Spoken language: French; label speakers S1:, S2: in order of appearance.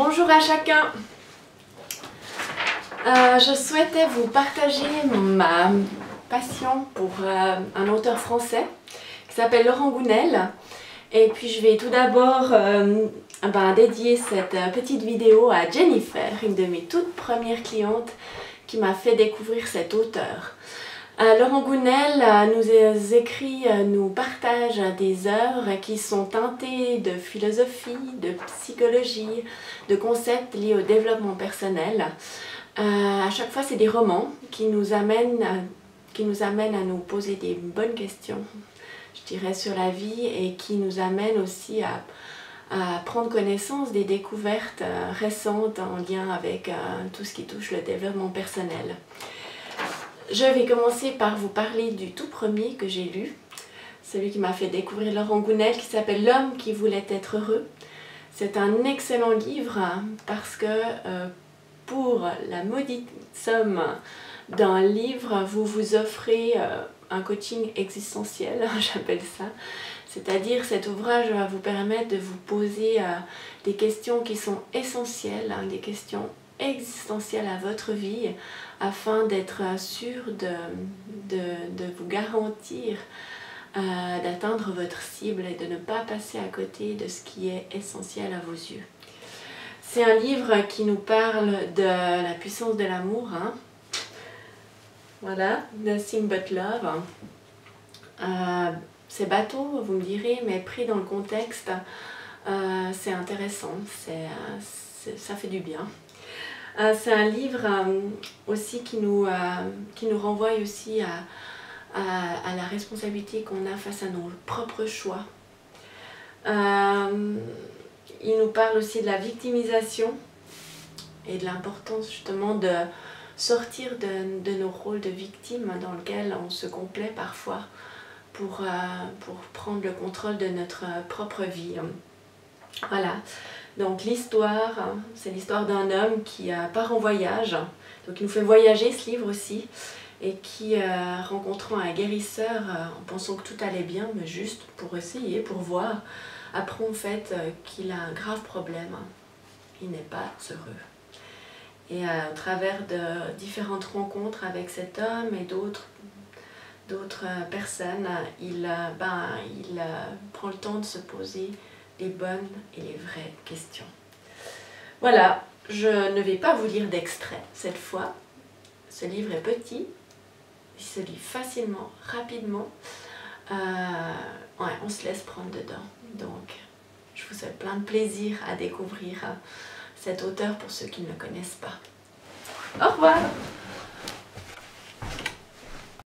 S1: Bonjour à chacun. Je souhaitais vous partager ma passion pour un auteur français qui s'appelle Laurent Gounelle. Et puis je vais tout d'abord dédier cette petite vidéo à Jennifer, une de mes toutes premières clientes qui m'a fait découvrir cet auteur. Laurent Gounelle nous partage des œuvres qui sont teintées de philosophie, de psychologie, de concepts liés au développement personnel. À chaque fois, c'est des romans qui nous amènent à nous poser des bonnes questions, je dirais, sur la vie, et qui nous amènent aussi à prendre connaissance des découvertes récentes en lien avec tout ce qui touche le développement personnel. Je vais commencer par vous parler du tout premier que j'ai lu, celui qui m'a fait découvrir Laurent Gounelle, qui s'appelle L'homme qui voulait être heureux. C'est un excellent livre parce que pour la maudite somme d'un livre, vous vous offrez un coaching existentiel, j'appelle ça. C'est-à-dire, cet ouvrage va vous permettre de vous poser des questions qui sont essentielles, des questions existentielles à votre vie, afin d'être sûr de vous garantir d'atteindre votre cible et de ne pas passer à côté de ce qui est essentiel à vos yeux. C'est un livre qui nous parle de la puissance de l'amour. Voilà, Nothing but Love. C'est bateau, vous me direz, mais pris dans le contexte, c'est intéressant, ça fait du bien. C'est un livre aussi qui nous renvoie aussi à la responsabilité qu'on a face à nos propres choix. Il nous parle aussi de la victimisation et de l'importance justement de sortir de nos rôles de victime dans lesquels on se complaît parfois pour prendre le contrôle de notre propre vie. Voilà, donc l'histoire, c'est l'histoire d'un homme qui part en voyage, donc il nous fait voyager, ce livre aussi, et qui, rencontrant un guérisseur, en pensant que tout allait bien, mais juste pour essayer, pour voir, apprend en fait qu'il a un grave problème, il n'est pas heureux. Et au travers de différentes rencontres avec cet homme et d'autres personnes, il prend le temps de se poser les bonnes et les vraies questions. Voilà, je ne vais pas vous lire d'extrait cette fois. Ce livre est petit, il se lit facilement, rapidement. Ouais, on se laisse prendre dedans. Donc, je vous souhaite plein de plaisir à découvrir cet auteur pour ceux qui ne le connaissent pas. Au revoir!